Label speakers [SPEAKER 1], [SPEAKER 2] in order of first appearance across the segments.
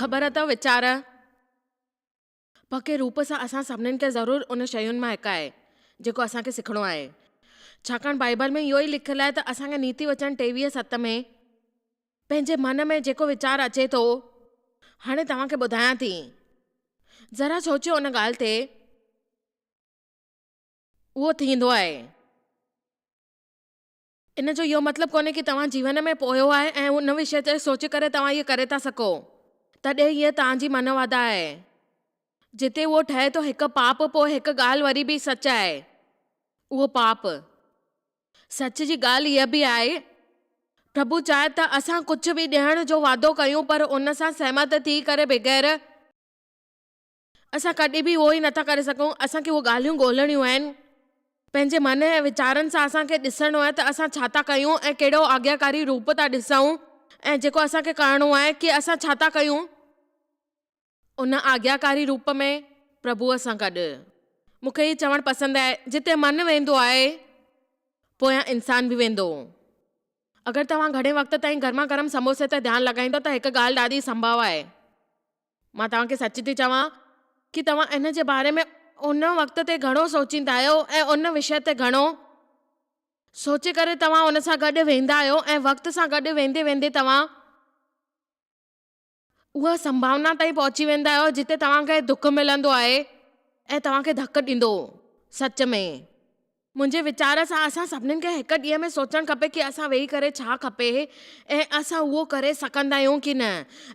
[SPEAKER 1] ख़बर अथव वीचार पके रूप सां असां सभिनीनि खे ज़रूरु उन शयुनि मां हिकु आहे जेको असांखे सिखणो आहे। छाकाणि बाइबल में इहो ई लिखियलु आहे त असांखे नीति वचन 23:7 में पंहिंजे मन में जेको वीचार अचे थो हाणे तव्हांखे ॿुधायां थी, ज़रा सोचियो उन ॻाल्हि ते, उहो थींदो आहे। इन जो इहो मतिलबु कोन्हे कि तव्हां जीवन में पोयो आहे ऐं उन विषय ते सोचे करे तव्हां इहो करे था सघो, तॾहिं हीअ तव्हांजी मनवादा आहे। जिते उहो ठहे थो हिकु पाप, पोइ हिकु ॻाल्हि वरी बि सच आहे, उहो पाप। सच जी ॻाल्हि इहा बि आहे, प्रभु चाहे त असां कुझु बि ॾियण जो वादो कयूं पर उन सां सहमत थी करे बग़ैर असां कॾहिं बि उहो ई नथा करे सघूं। असांखे उहे ॻाल्हियूं ॻोल्हणियूं आहिनि, पंहिंजे मन ऐं वीचारनि सां असांखे ॾिसणो आहे त असां छा था कयूं ऐं कहिड़ो आज्ञाकारी रूप था ॾिसूं, ऐं जेको असांखे करिणो आहे कि असां छा था कयूं उन आज्ञाकारी रूप में प्रभुअ सां गॾु। मूंखे हीअ चवणु पसंदि आहे, जिते मन वेंदो आहे पोयां इंसान बि वेंदो। अगरि तव्हां घणे वक़्त ताईं गर्मा गर्म समोसे ते ध्यानु लॻाईंदो त हिकु ॻाल्हि ॾाढी संभव आहे। मां तव्हांखे सच थी चवां कि तव्हां इन जे बारे में उन वक़्त ते घणो सोचींदा आहियो ऐं उन विषय ते घणो सोचे करे तव्हां उन सां गॾु वेंदा आहियो, ऐं वक़्त सां गॾु वेंदे वेंदे तव्हां उहा संभावना ताईं पहुची वेंदा आहियो जिते तव्हांखे दुख मिलंदो आहे ऐं तव्हांखे धकु ॾींदो। सच में मुंहिंजे वीचार सां असां सभिनीनि खे हिकु ॾींहं में सोचणु खपे कि असां वेही करे छा खपे ऐं असां उहो करे सघंदा आहियूं कि न।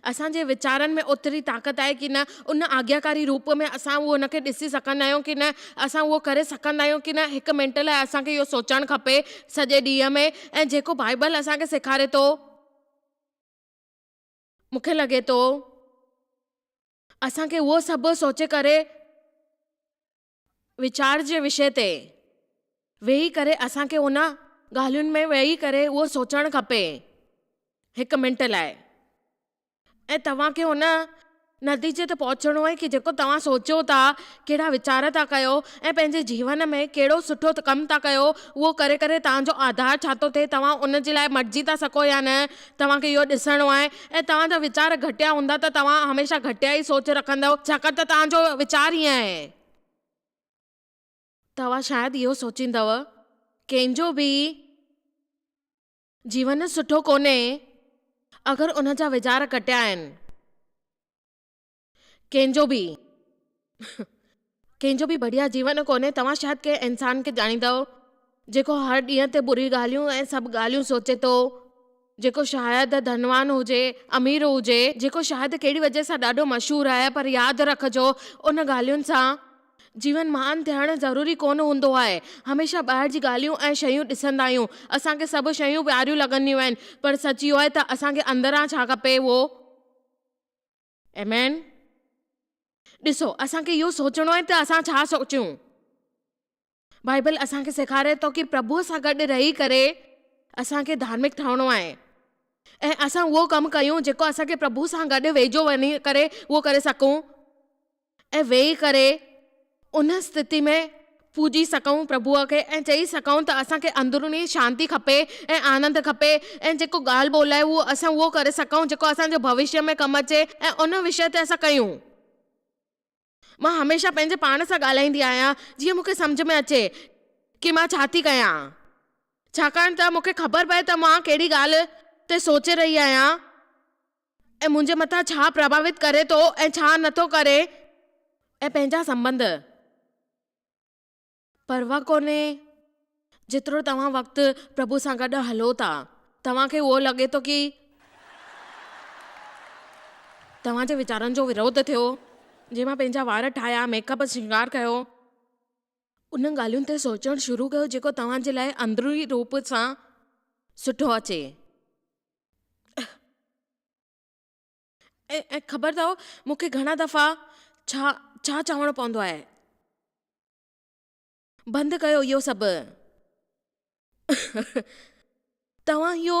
[SPEAKER 1] असांजे वीचारनि में ओतिरी ताक़त आहे कि न, उन आज्ञाकारी रूप में असां उहो उनखे ॾिसी सघंदा आहियूं कि न, असां उहो करे सघंदा आहियूं कि न। हिकु मिंट लाइ असांखे इहो सोचणु खपे सॼे ॾींहं में। ऐं जेको बाइबल असांखे सेखारे थो, मूंखे लॻे थो असांखे उहो सभु सोचे करे वीचार जे विषय ते वेही करे असांखे उन ॻाल्हियुनि में वेही करे उहो सोचणु खपे हिकु मिंट लाइ, ऐं तव्हांखे हुन नतीजे ते पहुचणो आहे कि जेको तव्हां सोचियो था, कहिड़ा वीचार था कयो ऐं पंहिंजे जीवन में कहिड़ो सुठो कमु था कयो, उहो करे करे तव्हांजो आधार छा थो थिए, तव्हां उन जे लाइ मटिजी था सघो या न, तव्हांखे इहो ॾिसणो आहे। ऐं तव्हांजा वीचार घटिया हूंदा त तव्हां हमेशह घटिया ई सोच रखंदव, छाकाणि त तव्हांजो वीचार ईअं आहे। तव्हां शायदि इहो सोचींदव कंहिंजो बि जीवन सुठो कोन्हे अगरि उन जा वीचार घटिया आहिनि। कंहिंजो बि बढ़िया जीवन कोन्हे। तव्हां शायदि कंहिं इंसान खे ॼाणींदव जेको हर ॾींहं ते बुरी ॻाल्हियूं ऐं सभु ॻाल्हियूं सोचे थो, जेको शायदि धनवान हुजे, अमीर हुजे, जेको शायदि कहिड़ी वजह सां ॾाढो मशहूरु आहे, पर यादि रखिजो उन ॻाल्हियुनि सां जीवन महान थियणु ज़रूरी कोन हूंदो आहे। हमेशह ॿाहिरि जी ॻाल्हियूं ऐं शयूं ॾिसंदा आहियूं, असांखे सभु शयूं प्यारियूं लॻंदियूं आहिनि, पर सच इहो आहे त असांखे अंदरां छा खपे उहो। आमेन। ॾिसो, असांखे इहो सोचणो आहे त असां छा सोचियूं। बाइबल असांखे सेखारे थो कि प्रभुअ सां गॾु रही करे असांखे धार्मिक ठहिणो आहे ऐं असां उहो कमु कयूं जेको असांखे प्रभु सां गॾु वेझो वञी करे उहो करे सघूं ऐं वेही करे उन स्थिति में पूजी सघूं प्रभुअ खे ऐं चई सघूं त असांखे अंदरूनी शांती खपे ऐं आनंद खपे ऐं जेको ॻाल्हि ॿोलाए उहो असां उहो करे सघूं जेको असांजे भविष्य में कमु अचे ऐं उन विषय ते असां कयूं। मां हमेशह पंहिंजे पाण सां ॻाल्हाईंदी आहियां जीअं मूंखे सम्झ में अचे कि मां छा थी कयां, छाकाणि त मूंखे ख़बर पए त मां कहिड़ी ॻाल्हि ते सोचे रही आहियां ऐं मुंहिंजे मथां छा प्रभावित करे थो ऐं छा नथो करे। ऐं पंहिंजा संबंध परवाह कोन्हे जेतिरो तव्हां वक़्तु प्रभु सां गॾु हलो था, तव्हांखे उहो लॻे थो कि तव्हांजे वीचारनि जो विरोध थियो, जे मां पंहिंजा वार ठाहिया, मेकअप श्रृंगार कयो, उन ॻाल्हियुनि ते सोचणु शुरू कयो जेको तव्हांजे लाइ अंदरूनी रूप सां सुठो अचे। ऐं ख़बर अथव मूंखे घणा दफ़ा छा चवणो पवंदो आहे, बंदि कयो इहो सभु। तव्हां इहो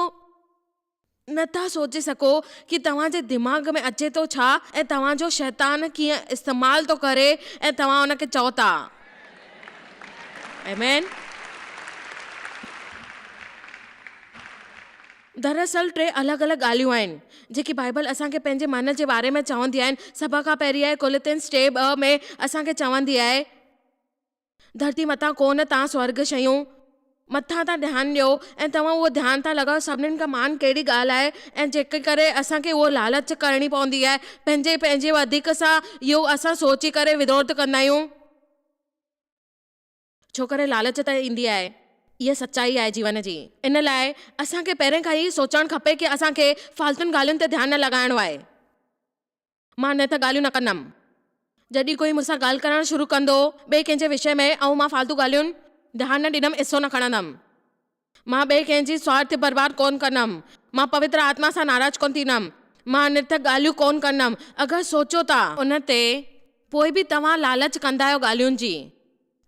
[SPEAKER 1] नथा सोचे सघो कि तव्हांजे दिमाग़ में अचे थो छा ऐं तव्हांजो शैतान कीअं इस्तेमालु थो करे ऐं तव्हां उनखे चओ था। आमेन। दरअसल 3 अलॻि अलॻि ॻाल्हियूं आहिनि जेकी बाइबल असांखे पंहिंजे मन जे बारे में चवंदी आहिनि। सभ खां पहिरीं आहे कुलतियंस 3:2 में असांखे चवंदी आहे, धरती मथां कोन तव्हां स्वर्ग शयूं मथां था ध्यानु ॾियो ऐं तव्हां उहो ध्यानु था लॻायो सभिनीनि खां मान कहिड़ी ॻाल्हि आहे, ऐं जेके करे असांखे उहो लालच करणी पवंदी आहे, पंहिंजे वधीक सां इहो असां सोची करे विरोध कंदा आहियूं, छो करे लालच त ईंदी आहे। इहा सच्चाई आहे जीवन जी। इन लाइ असांखे पहिरें खां ई सोचणु खपे कि असांखे फालतुनि ॻाल्हियुनि ते ध्यानु न लॻाइणो आहे। मां न त ॻाल्हियूं न कंदमि। जॾहिं कोई मूंसां ॻाल्हि करणु शुरू कंदो ॿिए कंहिंजे विषय में ऐं मां फालतू ॻाल्हियुनि ध्यानु न ॾींदमि, हिसो न खणंदमि। मां ॿिए कंहिंजी स्वार्थ बर्बाद कोन कंदमि। मां पवित्र आत्मा सां नाराज़ कोन थींदमि। मां निर्थक ॻाल्हियूं कोन कंदमि। अगरि सोचो था उन ते पोइ बि तव्हां लालच कंदा आहियो ॻाल्हियुनि जी,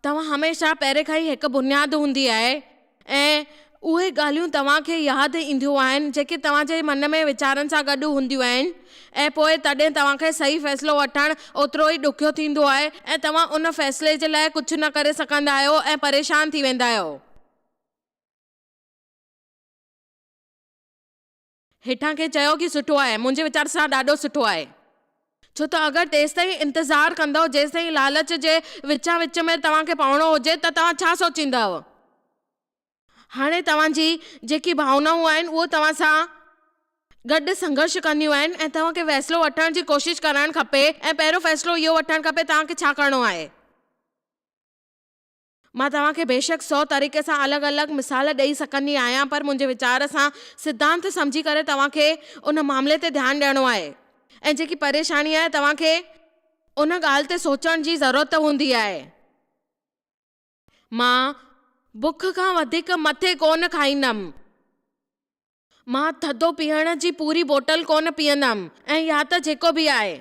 [SPEAKER 1] तव्हां हमेशह पहिरें खां ई हिकु बुनियादु हूंदी आहे ऐं उहे ॻाल्हियूं तव्हांखे यादि ईंदियूं आहिनि जेके तव्हांजे मन में वीचारनि सां गॾु हूंदियूं आहिनि, ऐं पोइ तॾहिं तव्हांखे सही फ़ैसिलो वठणु ओतिरो ई ॾुखियो थींदो आहे ऐं तव्हां उन फ़ैसिले जे लाइ कुझु न करे सघंदा आहियो ऐं परेशान थी वेंदा आहियो। हेठां खे चयो कि सुठो आहे, मुंहिंजे वीचार सां ॾाढो सुठो आहे, छो त अगरि तेसि ताईं इंतज़ारु कंदव जेसि ताईं लालच जे विच में तव्हांखे पवणो हुजे त तव्हां छा सोचींदव। हाणे तव्हांजी जेकी भावनाऊं आहिनि उहो तव्हां सां गॾु संघर्ष कंदियूं आहिनि ऐं तव्हांखे फ़ैसिलो वठण जी कोशिशि करणु खपे ऐं पहिरियों फ़ैसिलो इहो वठणु खपे तव्हांखे छा करिणो आहे। मां तव्हांखे बेशक 100 तरीक़े सां अलॻि अलॻि मिसाल ॾेई सघंदी आहियां, पर मुंहिंजे वीचार सां सिद्धांत सम्झी करे तव्हांखे उन मामले ते ध्यानु ॾियणो आहे ऐं जेकी परेशानी आहे तव्हांखे उन ॻाल्हि ते सोचण जी ज़रूरत हूंदी आहे। मां बुख खां वधीक मथे कोन खाईंदमि। मां थधो पीअण जी पूरी बोटल कोन पीअंदमि ऐं या त जेको बि आहे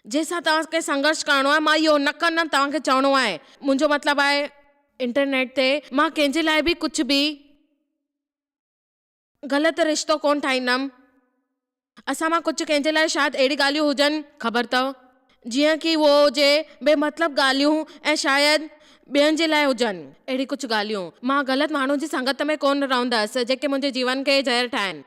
[SPEAKER 1] जंहिंसां तव्हांखे संघर्ष करणो आहे मां इहो न कंदमि तव्हांखे चवणो आहे। मुंहिंजो मतिलबु आहे इंटरनेट ते मां कंहिंजे लाइ बि कुझु बि ग़लति रिश्तो कोन ठाहींदमि। असां मां कुझु कंहिंजे लाइ शायदि अहिड़ी ॻाल्हियूं हुजनि, ख़बर अथव, जीअं कि उहो हुजे बेमतलब ॻाल्हियूं ऐं शायदि ॿियनि जे लाइ हुजनि अहिड़ी कुझु ॻाल्हियूं। मां ग़लति माण्हू जी संगत में कोन रहंदसि जेके मुंहिंजे जीवन खे ज़हर ठाहिनि।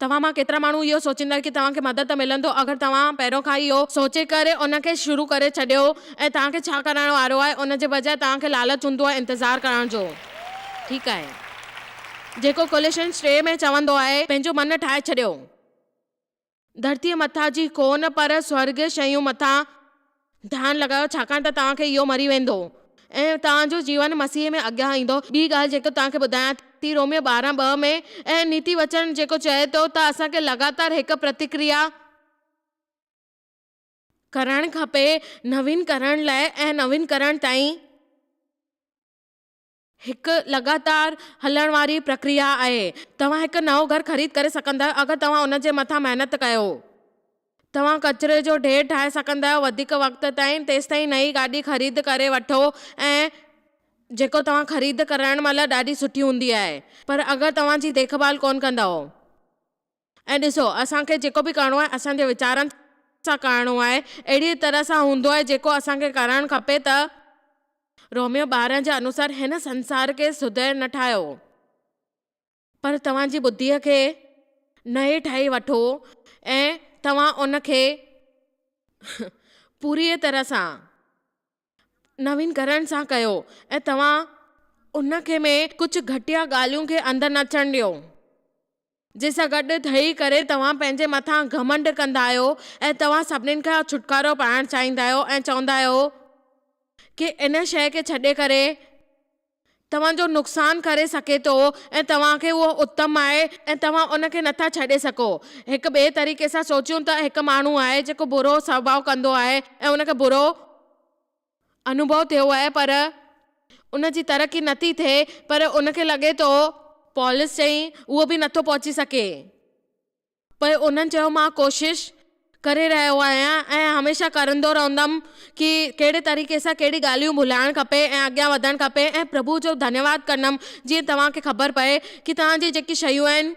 [SPEAKER 1] तव्हां मां केतिरा माण्हू इहो सोचींदा कि तव्हांखे मदद मिलंदो अगरि तव्हां पहिरियों खां इहो सोचे करे उनखे शुरू करे छॾियो ऐं तव्हांखे छा करण वारो आहे उन जे बजाए तव्हांखे लालच हूंदो आहे इंतज़ारु करण जो। ठीकु आहे, जेको कुलतियंस 3 में चवंदो आहे पंहिंजो मन ठाहे छॾियो, धरतीअ मथां जी कोन पर स्वर्ग शयूं मथां ध्यानु लॻायो, छाकाणि त तव्हांखे इहो मरी वेंदो ऐं तव्हांजो जीवन मसीह में अॻियां ईंदो। ॿी ॻाल्हि जेको तव्हांखे ॿुधायां थी रोमियो 12:2 में ऐं नीति वचन जेको चए थो त असांखे लगातार हिकु प्रतिक्रिया करणु खपे नवीन करण लाइ ऐं नवीन करण ताईं हिकु लगातार हलण वारी प्रक्रिया आहे। तव्हां हिकु नओं घर ख़रीद करे सघंदा आहियो अगरि तव्हां उन जे मथां महिनत कयो। तव्हां कचिरे जो ढेर ठाहे सघंदा आहियो वधीक वक़्त ताईं, तेसि ताईं नई गाॾी ख़रीद करे वठो ऐं जेको तव्हां ख़रीद करण महिल ॾाढी सुठी हूंदी आहे, पर अगरि तव्हांजी देखभाल कोन कंदव। ऐं ॾिसो, असांखे जेको बि करिणो आहे असांजे वीचारनि सां करिणो आहे, अहिड़ी तरह सां हूंदो आहे जेको असांखे करणु खपे। त रोमियो 12 जे अनुसार हिन संसार खे सुधर न ठाहियो पर तव्हांजी बुद्धीअ खे नए ठाहे वठो ऐं तव्हां उनखे पूरी तरह सां नवीनकरण सां कयो ऐं तव्हां उनखे में कुझु घटिया ॻाल्हियूं खे अंदरि न अचणु ॾियो जंहिंसां गॾु ठही करे तव्हां पंहिंजे मथां घमंड कंदा आहियो ऐं तव्हां सभिनीनि खां छुटकारो पाइणु चाहींदा आहियो ऐं चवंदा आहियो कि इन शइ खे छॾे करे तव्हांजो नुक़सानु करे सघे थो ऐं तव्हांखे उहो उत्तम आहे ऐं तव्हां उनखे नथा छॾे सघो। हिकु ॿिए तरीक़े सां सोचियूं त हिकु माण्हू आहे जेको बुरो स्वभाव कंदो आहे ऐं उनखे बुरो अनुभव थियो आहे पर उनजी तरक़ी नथी थिए, पर उनखे लॻे थो पॉलिस चई उहो बि नथो पहुची सघे, पर उन्हनि चयो मां कोशिशि करे रहियो आहियां ऐं हमेशह करंदो रहंदमि कि कहिड़े तरीक़े सां कहिड़ी ॻाल्हियूं भुलाइणु खपे ऐं अॻियां वधणु खपे ऐं प्रभु जो धन्यवाद कंदमि जीअं तव्हांखे ख़बर पए कि तव्हांजी जेकी शयूं आहिनि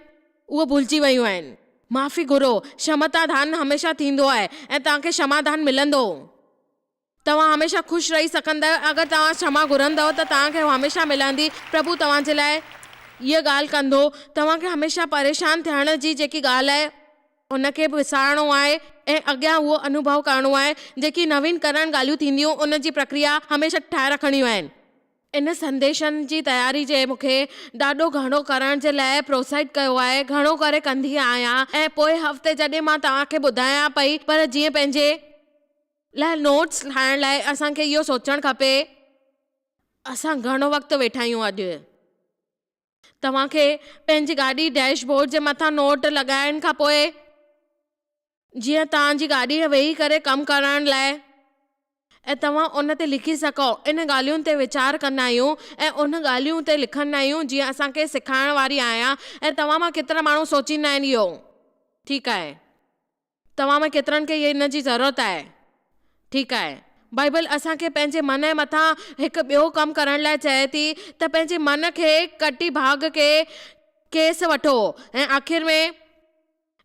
[SPEAKER 1] उहे भुलिजी वियूं आहिनि। माफ़ी घुरो, क्षमता दान हमेशह थींदो आहे ऐं तव्हांखे क्षमादान मिलंदो। तव्हां हमेशह ख़ुशि रही सघंदा आहियो अगरि तव्हां क्षमा घुरंदव त तव्हांखे हमेशह मिलंदी। प्रभु तव्हांजे लाइ हीअ ॻाल्हि कंदो तव्हांखे हमेशह परेशान थियण जी जेकी ॻाल्हि आहे उनखे बि विसारणो आहे ऐं अॻियां उहो अनुभव करणो आहे। जेकी नवीनकरण ॻाल्हियूं थींदियूं उन जी प्रक्रिया हमेशह ठाहे रखणियूं आहिनि। इन संदेशनि जी तयारी जे मूंखे ॾाढो घणो करण जे लाइ प्रोत्साहित कयो आहे, घणो करे कंदी आहियां। ऐं पोइ हफ़्ते जॾहिं मां तव्हांखे ॿुधायां पई, पर जीअं पंहिंजे लाइ नोट्स ठाहिण लाइ असांखे इहो सोचणु खपे असां घणो वक़्तु वेठा आहियूं। अॼु तव्हांखे पंहिंजी गाॾी डैशबोर्ड जे मथां नोट लॻाइण खां पोइ जीअं तव्हांजी गाॾीअ वेही करे कमु करण लाइ ऐं तव्हां उन ते लिखी सघो, इन ॻाल्हियुनि ते वीचार कंदा आहियूं ऐं उन ॻाल्हियूं ते लिखंदा आहियूं जीअं असांखे सेखारण वारी आहियां। ऐं तव्हां मां केतिरा माण्हू सोचींदा आहिनि इहो ठीकु आहे, तव्हां में केतिरनि खे इन जी ज़रूरत आहे, ठीकु आहे। बाइबल असांखे पंहिंजे मन जे मथां हिकु ॿियो कमु करण लाइ चए थी त पंहिंजे मन खे कटी भाग के केस वठो। ऐं आख़िर में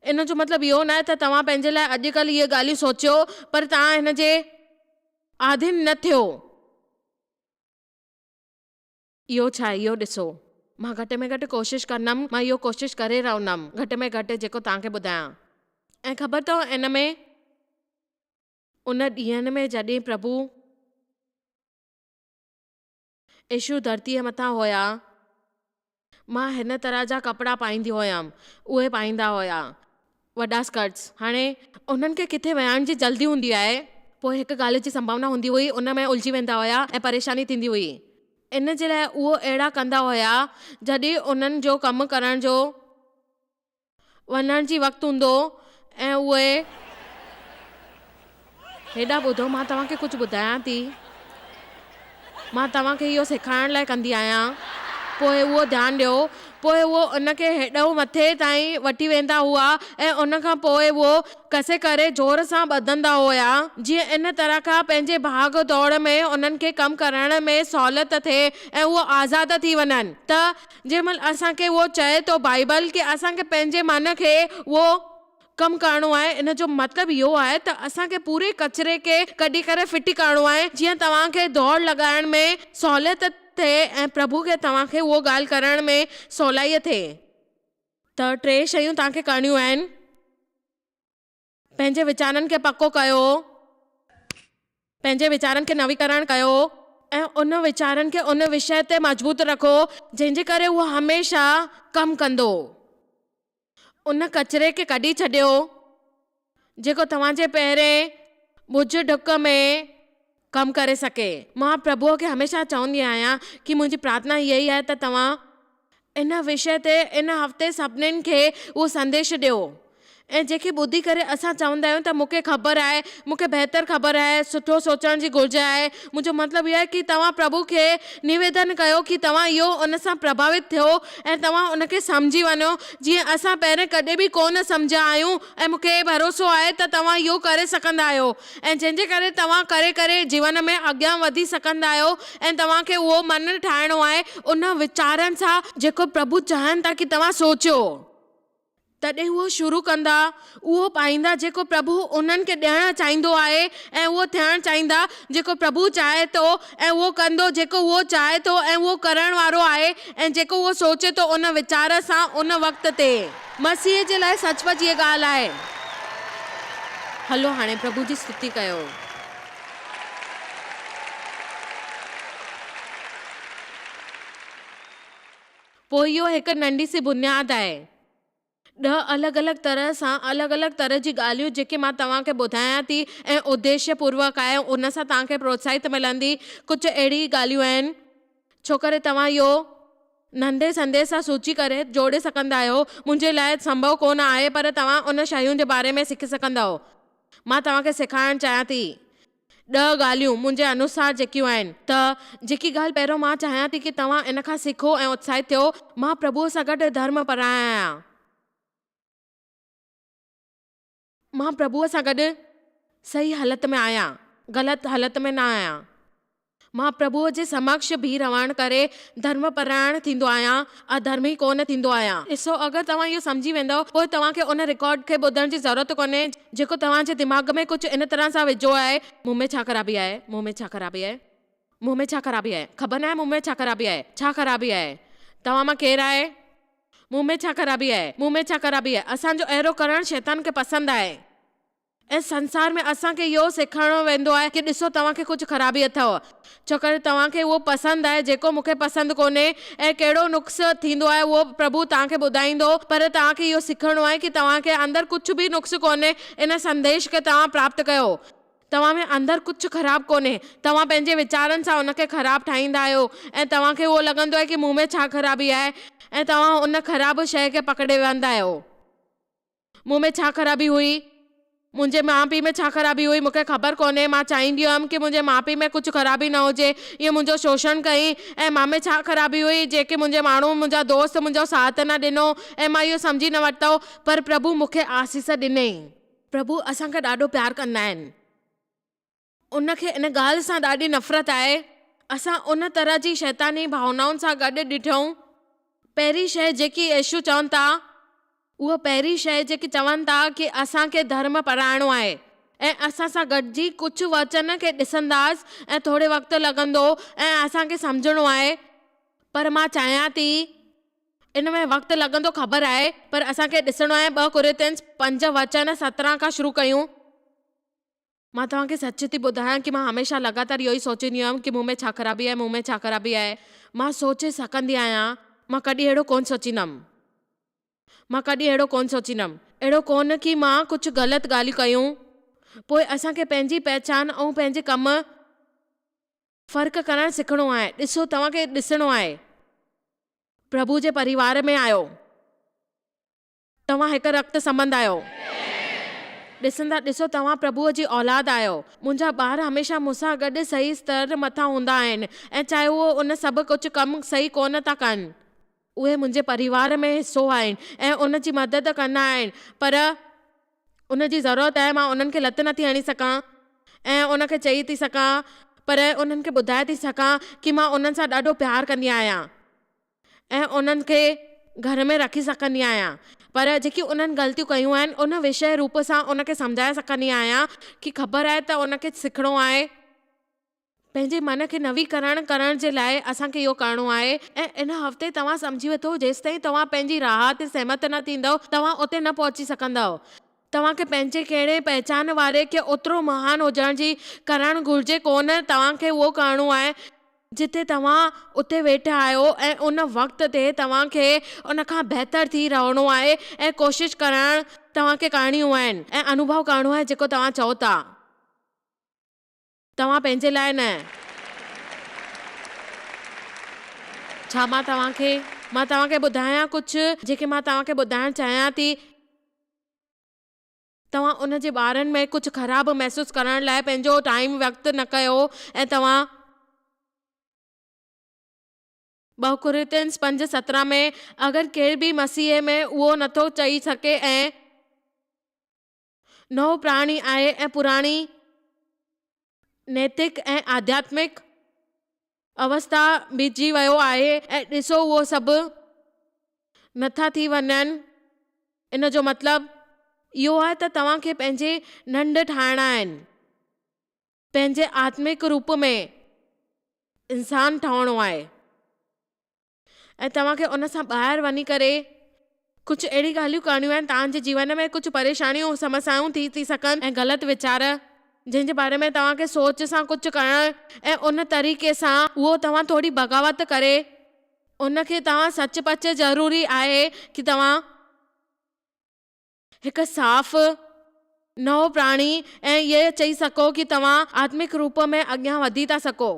[SPEAKER 1] इन जो मतिलबु इहो न आहे त तव्हां पंहिंजे लाइ अॼुकल्ह इहे ॻाल्हियूं सोचियो पर तव्हां हिन जे आधीन न थियो। इहो छा आहे, इहो ॾिसो, मां घटि में घटि कोशिशि कंदमि, मां इहो कोशिशि करे रहंदमि घटि में घटि जेको तव्हांखे ॿुधायां। ऐं ख़बर अथव इन में उन ॾींहंनि में जॾहिं प्रभु यीशु धरतीअ मथां हुया, मां हिन तरह जा कपिड़ा पाईंदी हुयमि, उहे पाईंदा हुया वॾा स्कर्ट्स। हाणे उन्हनि खे किथे वञण जी जल्दी हूंदी आहे, पोइ हिकु ॻाल्हि जी संभावना हूंदी हुई उन में उलझी वेंदा हुया ऐं परेशानी थींदी हुई। इन जे लाइ उहो अहिड़ा कंदा हुया जॾहिं उन्हनि जो कमु करण जो वञण जी वक़्तु हूंदो ऐं उहे हेॾा ॿुधो, मां तव्हांखे कुझु ॿुधायां थी, मां तव्हांखे इहो सेखारण लाइ कंदी आहियां, पोइ उहो ध्यानु ॾियो। पोइ उहो उनखे हेॾो मथे ताईं वठी वेंदा हुआ ऐं उन खां पोइ उहो कसे करे ज़ोर सां ॿधंदा हुया जीअं इन तरह खां पंहिंजे भाग दौड़ में उन्हनि खे कमु करण में सहूलियत थिए ऐं उहो आज़ादु थी वञनि। त जंहिंमहिल असांखे उहो चए थो बाइबल कि असांखे पंहिंजे मन खे उहो कमु करणो आहे, इन जो मतिलबु इहो आहे त असांखे पूरे कचिरे खे कढी करे फिटी करणो आहे जीअं तव्हांखे दौड़ लॻाइण में सहूलियत थिए ऐं प्रभु खे तव्हांखे उहो ॻाल्हि करण में सवलाई थिए। त 3 शयूं तव्हांखे करणियूं आहिनि। पंहिंजे वीचारनि खे पको कयो, पंहिंजे वीचारनि खे नवीकरण कयो ऐं उन वीचारनि खे उन विषय ते मज़बूत रखो जंहिंजे करे उहो हमेशह कमु कंदो। उन कचिरे खे कढी छॾियो जेको तव्हांजे पहिरें बुझ ढुक में कमु करे सके। मां प्रभुअ खे हमेशह चवंदी आहियां कि मुंहिंजी प्रार्थना इहा ई आहे त तव्हां इन विषय ते इन हफ़्ते सभिनीनि खे उहो संदेश ॾियो ऐं जेके ॿुधी करे असां चवंदा आहियूं त मूंखे ख़बर आहे, मूंखे बहितर ख़बर आहे, सुठो सोचण जी घुर्ज आहे। मुंहिंजो मतिलबु इहो आहे कि तव्हां प्रभु खे निवेदन कयो कि तव्हां इहो उन सां प्रभावित थियो ऐं तव्हां उनखे सम्झी वञो जीअं असां पहिरें कॾहिं बि कोन सम्झिया आहियूं। ऐं मूंखे भरोसो आहे त तव्हां इहो करे सघंदा आहियो ऐं जंहिंजे करे तव्हां करे करे जीवन में अॻियां वधी सघंदा आहियो ऐं तव्हांखे उहो मन ठाहिणो आहे उन वीचारनि सां जेको प्रभु चाहिनि था कि तव्हां सोचियो। तॾहिं उहो शुरू कंदा, उहो पाईंदा जेको प्रभु उन्हनि खे ॾियणु चाहींदो आहे ऐं उहो थियणु चाहींदा जेको प्रभु चाहे थो ऐं उहो कंदो जेको उहो चाहे थो ऐं उहो करण वारो आहे ऐं जेको उहो सोचे थो उन वीचार सां उन वक़्त ते। मसीह जे लाइ सचपच इहा ॻाल्हि आहे। हलो हाणे प्रभु जी स्तुति कयो। पोइ इहो हिकु नंढी सी बुनियादु आहे। 10 अलॻि अलॻि तरह सां अलॻि अलॻि तरह जी ॻाल्हियूं जेके मां तव्हांखे ॿुधायां थी ऐं उद्देश्य पूर्वक आहे, उन सां तव्हांखे प्रोत्साहित मिलंदी। कुझु अहिड़ी ॻाल्हियूं आहिनि छो करे तव्हां इहो नंढे संदेश सां सोची करे जोड़े सघंदा आहियो। मुंहिंजे लाइ संभव कोन आहे पर तव्हां उन शयुनि जे बारे में सिखी सघंदव। मां तव्हांखे सेखारणु चाहियां थी 10 ॻाल्हियूं मुंहिंजे अनुसार जेकियूं आहिनि। त जेकी ॻाल्हि पहिरियों मां चाहियां थी कि तव्हां इन खां सिखो ऐं उत्साहित थियो। मां प्रभुअ सां गॾु धर्म पराया आहियां। मां प्रभुअ सां गॾु सही हालत में आहियां, ग़लति हालत में न आहियां। मां प्रभुअ जे समक्ष बीह रहण करे धर्म परायण थींदो आहियां, अधर्मी कोन थींदो आहियां। ॾिसो, अगरि तव्हां इहो सम्झी वेंदव पोइ तव्हांखे उन रिकॉर्ड खे ॿुधण जी ज़रूरत कोन्हे जेको तव्हांजे दिमाग़ में कुझु इन तरह सां विझो आहे, मुंहं में छा ख़राबी आहे, मुंहं में छा ख़राबी आहे, मुंहं में छा ख़राबी आहे, ख़बर न आहे मुंहं में छा ख़राबी आहे, छा ख़राबी आहे। तव्हां मां केरु आहे? मूं में छा ख़राबी आहे? मूं में छा ख़राबी आहे? असांजो अहिड़ो करणु शैतान खे पसंदि आहे। ऐं संसार में असांखे इहो सेखारिणो वेंदो आहे कि ॾिसो तव्हांखे कुझु ख़राबी अथव, छो करे तव्हांखे उहो पसंदि आहे जेको मूंखे पसंदि कोन्हे, ऐं कहिड़ो नुक़्सु थींदो आहे उहो प्रभु तव्हांखे ॿुधाईंदो। पर तव्हांखे इहो सिखणो आहे कि तव्हांखे अंदरि कुझु बि नुक़्सु कोन्हे। इन संदेश खे तव्हां प्राप्त कयो। तव्हां में अंदरि कुझु ख़राबु कोन्हे। तव्हां पंहिंजे वीचारनि सां उनखे ख़राबु ठाहींदा आहियो ऐं तव्हांखे उहो लॻंदो आहे कि मूं में छा ख़राबी आहे, ऐं तव्हां उन ख़राबु शइ खे पकड़े वेहंदा आहियो। मूं में छा ख़राबी हुई? मुंहिंजे माउ पीउ में छा ख़राबी हुई? मूंखे ख़बर कोन्हे। मां चाहींदी हुअमि कि मुंहिंजे माउ पीउ में कुझु ख़राबी न हुजे। इहे मुंहिंजो शोषण कई। ऐं मां में छा ख़राबी हुई? जेके मुंहिंजे माण्हू, मुंहिंजा दोस्त मुंहिंजो साथ न ॾिनो ऐं मां इहो सम्झी न वरितो। पर प्रभु मूंखे आसीस ॾिनई। प्रभु असांखे ॾाढो प्यारु कंदा आहिनि। उनखे इन ॻाल्हि सां ॾाढी नफ़रत आहे। असां उन तरह जी शैतानी भावनाउनि सां गॾु ॾिठूं। पहिरीं शइ जेकी यीशु चवनि था, उहा पहिरीं शइ जेकी चवनि था कि असांखे धर्म पढ़ाइणो आहे ऐं असां सां गॾिजी कुझु वचन खे ॾिसंदासीं ऐं थोरे वक़्तु लॻंदो ऐं असांखे सम्झणो आहे। पर मां चाहियां थी, इन में वक़्तु लॻंदो ख़बर आहे, पर असांखे ॾिसणो आहे। 2 कुरिन्थियंस 5:17 खां शुरू कयूं। मां तव्हांखे सच थी ॿुधायां कि मां हमेशह लगातार इहो ई सोचींदी हुअमि कि मूं में छा ख़राबी आहे, मूं में छा ख़राबी आहे। मां सोचे सघंदी आहियां, मां कॾहिं अहिड़ो कोन सोचींदमि। मां कॾहिं अहिड़ो कोन सोचींदमि। अहिड़ो कोन कि मां कुझु ग़लति ॻाल्हियूं कयूं। पोइ असांखे पंहिंजी पहचान ऐं पंहिंजे कम फ़र्क़ु करणु सिखणो आहे। ॾिसो, तव्हांखे ॾिसणो आहे, प्रभु जे परिवार में आहियो, तव्हां हिकु रक्त संबंध आहियो। ॾिसो, तव्हां प्रभुअ जी औलाद आहियो। मुंहिंजा ॿार हमेशह मूंसां गॾु सही स्तर मथां हूंदा आहिनि, ऐं चाहे उहो उन सभु कुझु कमु सही कोन था कनि, उहे मुंहिंजे परिवार में हिसो आहिनि ऐं उन जी मदद कंदा आहिनि। पर उन जी ज़रूरत आहे। मां उन्हनि खे लत नथी हणी सघां ऐं उनखे चई थी सघां, पर उन्हनि खे ॿुधाए थी सघां कि मां उन्हनि सां ॾाढो प्यारु कंदी आहियां ऐं उन्हनि खे घर में रखी सघंदी आहियां। पर जेकी उन्हनि ग़लतियूं कयूं आहिनि, उन विषय रूप सां उनखे सम्झाए सघंदी आहियां कि ख़बर आहे त उनखे सिखणो आहे। पंहिंजे मन खे नवीकरण करण जे लाइ असांखे इहो करणो आहे। ऐं इन हफ़्ते तव्हां सम्झी वठो, जेसिताईं तव्हां पंहिंजी राह ते सहमत न थींदव, तव्हां उते न पहुची सघंदव। तव्हांखे पंहिंजे कहिड़े पहचान वारे खे ओतिरो महान हुजण जी करणु घुरिजे कोन। तव्हांखे उहो करणो आहे जिते तव्हां उते वेठा आहियो ऐं उन वक़्त ते तव्हांखे उन खां बहितर थी रहणो आहे ऐं कोशिशि करणु तव्हांखे करणियूं आहिनि ऐं अनुभव करणो आहे जेको तव्हां चओ था। तव्हां पंहिंजे लाइ न। छा मां तव्हांखे ॿुधायां कुझु जेके मां तव्हांखे ॿुधाइणु चाहियां थी। तव्हां उन जे ॿारनि में कुझु ख़राबु महसूसु करण लाइ पंहिंजो टाइम वक़्तु न कयो ऐं तव्हां 2 कुरिन्थियंस 5:17 में अगरि केर बि मसीह में उहो नथो चई सघे ऐं नओं प्राणी आहे ऐं पुराणी नैतिक ऐं आध्यात्मिक अवस्था बिजी वियो आहे ऐं ॾिसो उहो सभु नथा थी वञनि, इन जो मतिलबु इहो आहे त तव्हांखे पंहिंजे नंढ ठाहिणा आहिनि, पंहिंजे आत्मिक रूप में इंसान ठहणो आहे ऐं तव्हांखे उन सां ॿाहिरि वञी करे कुझु अहिड़ी ॻाल्हियूं करणियूं आहिनि। तव्हांजे जीवन में कुझु परेशानियूं समस्याऊं थी सघनि ऐं ग़लति वीचार जंहिंजे बारे में तव्हांखे सोच सां कुझु करणु ऐं उन तरीक़े सां उहो तव्हां थोरी बग़ावत करे उनखे तव्हां सच पच ज़रूरी आहे कि तव्हां हिकु साफ़ नओं प्राणी ऐं इहे चई सघो कि तव्हां आत्मिक रूप में अॻियां वधी था सघो।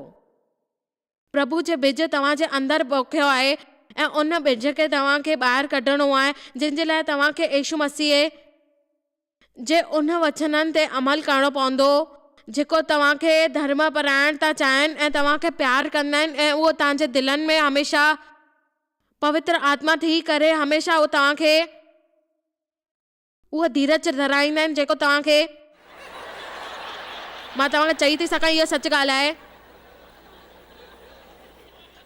[SPEAKER 1] प्रभु जे बिज तव्हांजे अंदरि पोखियो आहे ऐं उन बिज खे तव्हांखे ॿाहिरि कढणो आहे, जंहिंजे लाइ तव्हांखे यीशु मसीह जे उन वचननि ते अमल करणो पवंदो जेको तव्हांखे धर्म पराइण था चाहिनि ऐं तव्हांखे प्यारु कंदा आहिनि ऐं उहो तव्हांजे दिलनि में हमेशह पवित्र आत्मा थी करे हमेशह उहो तव्हांखे उहा धीरज धराईंदा आहिनि जेको तव्हांखे मां तव्हांखे चई थी सघां इहा सच ॻाल्हि आहे।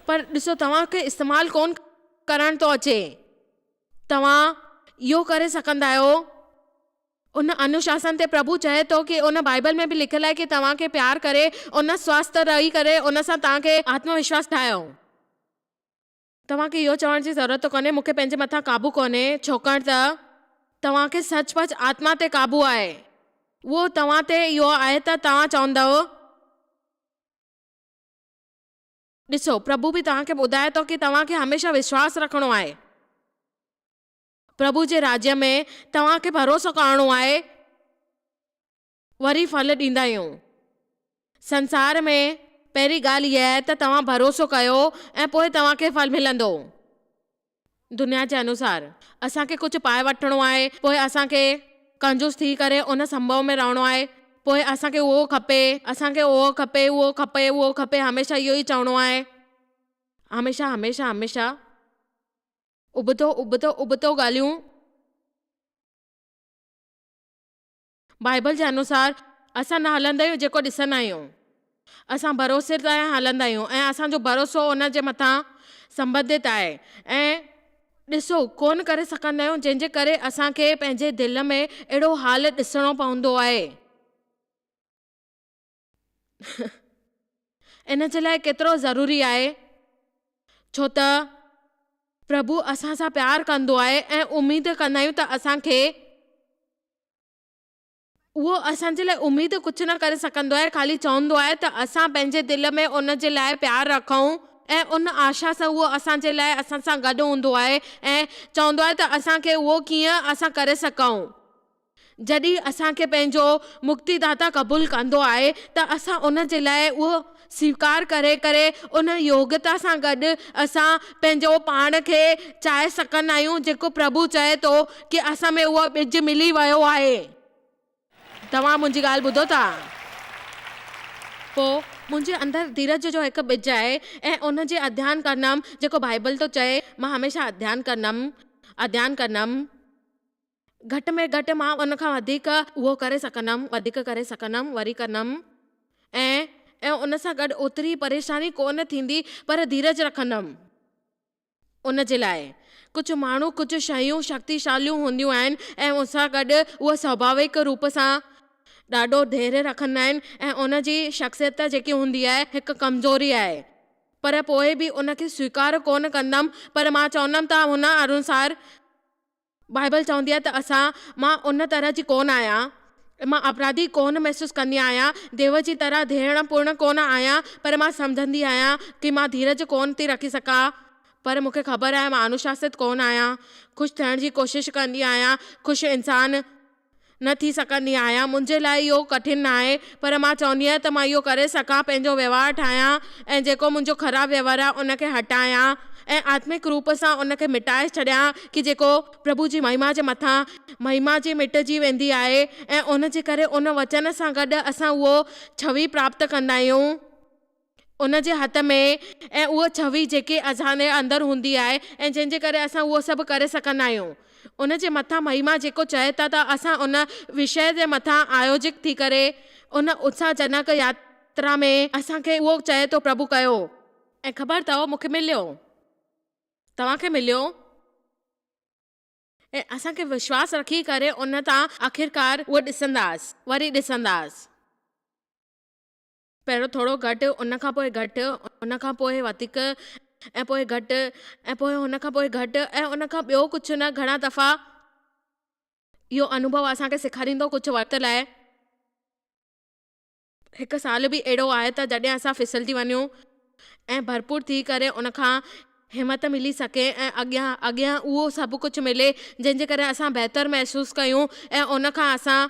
[SPEAKER 1] पर ॾिसो, तव्हांखे इस्तेमालु कोन करणु थो अचे। तव्हां इहो करे सघंदा आहियो। उन अनुशासन ते प्रभु चए थो कि उन बाइबल में बि लिखियलु आहे कि तव्हांखे प्यार करे उन स्वस्थ रही करे उन सां तव्हांखे आत्मविश्वास ठाहियो। तव्हांखे इहो चवण जी ज़रूरत कोन्हे मूंखे पंहिंजे मथां काबू कोन्हे, छाकाणि त तव्हांखे सचपच आत्मा ते काबू आहे। उहो तव्हां ते इहो आहे त तव्हां चवंदव। ॾिसो, प्रभु बि तव्हांखे ॿुधाए थो कि तव्हांखे हमेशह विश्वास रखणो आहे। प्रभु जे राज्य में तव्हांखे भरोसो करणो आहे, वरी फल ॾींदा आहियूं। संसार में पहिरीं ॻाल्हि इहा आहे त तव्हां भरोसो कयो ऐं पोइ तव्हांखे फल मिलंदो। दुनिया जे अनुसार असांखे कुझु पाए वठणो आहे, पोइ असांखे कंजूस थी करे उन संभव में रहणो आहे, पोइ असांखे उहो खपे, असांखे उहो खपे, उहो खपे, उहो खपे, हमेशह इहो ई चवणो आहे। हमेशह हमेशह हमेशह उबतो उबतो उबतो ॻाल्हियूं। बाइबल जे अनुसार असां न हलंदा आहियूं जेको ॾिसंदा आहियूं, असां भरोसे ते हलंदा आहियूं ऐं असांजो भरोसो उन जे मथां संबंधित आहे। ऐं ॾिसो, कोन करे सघंदा आहियूं, जंहिंजे करे असांखे पंहिंजे दिलि में अहिड़ो हाल ॾिसणो पवंदो आहे। इन जे लाइ केतिरो ज़रूरी आहे, छो त प्रभु असां सां प्यारु कंदो आहे ऐं उमेद कंदा आहियूं त असांखे उहो असांजे लाइ उमेद कुझु न करे सघंदो आहे, ख़ाली चवंदो आहे त असां पंहिंजे दिलि में उन जे लाइ प्यारु रखूं ऐं उन आशा सां उहो असांजे लाइ असां सां गॾु हूंदो आहे ऐं चवंदो आहे त असांखे उहो कीअं असां करे सघूं। जॾहिं असांखे पंहिंजो मुक्तिदाता क़बूल कंदो आहे त असां उन जे लाइ उहो स्वीकार करे करे उन योग्यता सां गॾु असां पंहिंजो पाण खे चाहे सघंदा आहियूं, जेको प्रभु चए थो कि असां में उहो ॿिज मिली वियो आहे। तव्हां मुंहिंजी ॻाल्हि ॿुधो था? पोइ मुंहिंजे अंदरि धीरज जो हिकु ॿिज आहे ऐं उन जे अध्ययन कंदमि, जेको बाइबल थो चए मां हमेशह अध्ययन कंदमि। घटि में घटि मां उन खां वधीक उहो करे सघंदमि, वरी कंदमि ऐं उन सां गॾु ओतिरी परेशानी कोन थींदी, पर धीरज रखंदमि। उन जे लाइ कुझु माण्हू कुझु शयूं शक्तिशालियूं हूंदियूं आहिनि ऐं उन सां गॾु उहे स्वाभाविक रूप सां ॾाढो धैर्य रखंदा आहिनि ऐं उन जी शख़्सियत जेकी हूंदी आहे हिकु कमज़ोरी आहे, पर पोइ बि उनखे स्वीकार कोन कंदमि। पर मां चवंदमि त हुन अनुसार बाइबल चवंदी आहे त मां उन तरह जी कोन आहियां, मां अपराधी कोन महसूसु कंदी आहियां, देव जी तरह धैर्य पूर्ण कोन आहियां, पर मां सम्झंदी आहियां कि मां धीरज कोन थी रखी सघां। पर मूंखे ख़बर आहे मां अनुशासित कोन आहियां, ख़ुशि थियण जी कोशिशि कंदी आहियां, ख़ुशि इंसान न थी सघंदी आहियां। मुंहिंजे लाइ इहो कठिन न आहे, पर मां चवंदी आहियां त मां इहो करे सघां, पंहिंजो व्यवहार ठाहियां ऐं जेको मुंहिंजो ख़राबु व्यवहार आहे उनखे हटायां ऐं आत्मिक रूप सां उनखे मिटाए छॾियां, कि जेको प्रभु जी महिमा जे मथां महिमा जी मिटिजी वेंदी आहे ऐं उन जे करे उन वचन सां गॾु असां उहो छवि प्राप्त कंदा आहियूं उन जे हथ में, ऐं उहा छवि जेके असांजे अंदरि हूंदी आहे ऐं जंहिंजे करे असां उहो सभु करे सघंदा आहियूं। उन जे मथां महिमा जेको चए था त असां उन विषय जे मथां आयोजित थी करे उन उत्साहजनक यात्रा में असांखे उहो चए थो प्रभु कयो। ऐं ख़बर अथव मूंखे मिलियो, तव्हांखे मिलियो, ऐं असांखे विश्वास रखी करे उन तां आख़िरकार उहो ॾिसंदासीं, वरी ॾिसंदासीं। पहिरियों थोरो घटि, उन खां पोइ घटि, उन खां पोइ वधीक, ऐं पोइ घटि, ऐं पोइ हुन खां पोइ घटि, ऐं उन खां ॿियो कुझु न। घणा दफ़ा इहो अनुभव असांखे सेखारींदो कुझु वक़्त लाइ। हिकु साल बि अहिड़ो आहे त जॾहिं असां फिसलजी वञूं ऐं भरपूर थी करे उन खां हिमत मिली सघे ऐं अॻियां उहो सभु कुझु मिले जंहिंजे करे असां बहितर महसूसु कयूं ऐं उन खां असां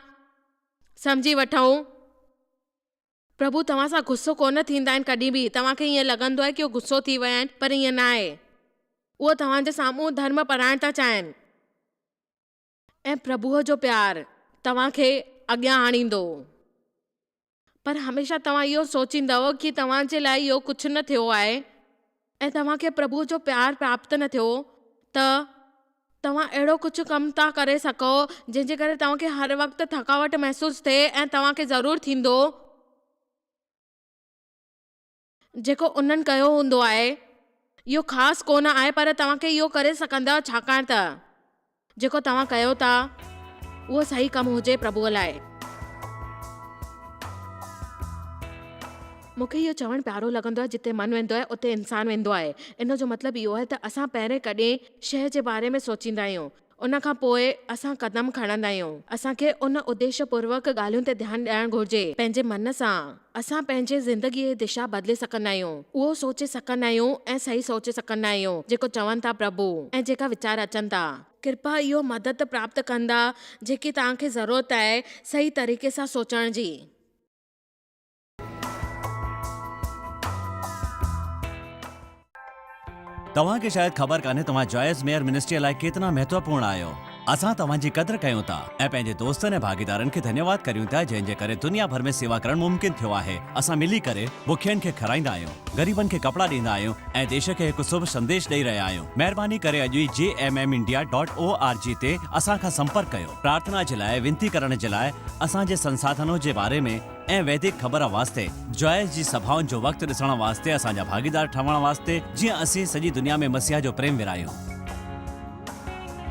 [SPEAKER 1] सम्झी वठूं प्रभु तव्हां सां गुस्सो कोन थींदा आहिनि कॾहिं बि। तव्हांखे ईअं लॻंदो आहे कि उहो गुस्सो थी विया आहिनि, पर ईअं न आहे। उहो तव्हांजे साम्हूं धर्म पराइण था चाहिनि ऐं प्रभुअ जो प्यारु तव्हांखे अॻियां आणींदो। पर हमेशह तव्हां इहो सोचींदव कि तव्हांजे लाइ इहो कुझु न थियो आहे ऐं तव्हांखे प्रभु जो प्यारु प्राप्त न थियो त तव्हां अहिड़ो कुझु कमु था करे सघो जंहिंजे करे तव्हांखे हर वक़्तु थकावट महसूसु थिए ऐं तव्हांखे ज़रूरु थींदो जेको उन्हनि कयो हूंदो आहे। इहो ख़ासि कोन आहे, पर तव्हांखे इहो करे सघंदा, छाकाणि त जेको तव्हां कयो था उहो सही कमु हुजे प्रभुअ लाइ। मूंखे इहो चवणु प्यारो लॻंदो आहे, जिते मन वेंदो आहे उते इंसानु वेंदो आहे। इन जो मतिलबु इहो आहे त असां पहिरें कॾहिं शइ जे बारे में सोचींदा आहियूं, उन खां पोइ असां कदम खणंदा आहियूं। असांखे उन उद्देश्य पूर्वक ॻाल्हियुनि ते ध्यानु ॾियणु घुर्जे। पंहिंजे मन सां असां पंहिंजे ज़िंदगीअ जी दिशा बदिले सघंदा आहियूं, उहो सोचे सघंदा आहियूं ऐं सही सोचे सघंदा आहियूं जेको चवनि था प्रभु ऐं जेका वीचार अचनि था। कृपा इहो मदद प्राप्त कंदा जेकी तव्हांखे ज़रूरत आहे सही तरीक़े सां सोचण जी।
[SPEAKER 2] तव्हां खे शायद ख़बर कान्हे तव्हां जॉयस मेयर मिनिस्ट्री लाइ केतिरा महत्वपूर्ण आहियो। असां तव्हांजी क़दर कयूं था ऐं पंहिंजे दोस्तनि ऐं भागीदारनि खे धन्यवाद करियूं था जंहिं करे दुनिया भर में सेवा करणु मुमकिन थियो आहे। असां मिली करे बुखियनि खे खाराईंदा आहियूं, ग़रीबनि खे कपड़ा ॾींदा आहियूं ऐं देश खे हिकु शुभ संदेश ॾेई रहिया आहियूं। महिरबानी करे अॼु ई jmmindia.org ते असां खां संपर्क कयो। प्रार्थना जे लाइ, विनती करण जे लाइ, असांजे संसाधनों जे बारे में ऐं वैदिक ख़बर वास्ते, जॉयस जी सभाउनि जो वक़्तु ॾिसण वास्ते, असांजा भागीदार ठहण वास्ते, जीअं असीं सॼी दुनिया में मसीह जो प्रेम विरायूं।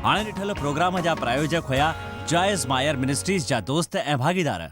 [SPEAKER 2] हाणे ॾिठल प्रोग्राम जा प्रायोजक हुया जॉयस मायर मिनिस्ट्रीज़ जा दोस्त ऐं भागीदार।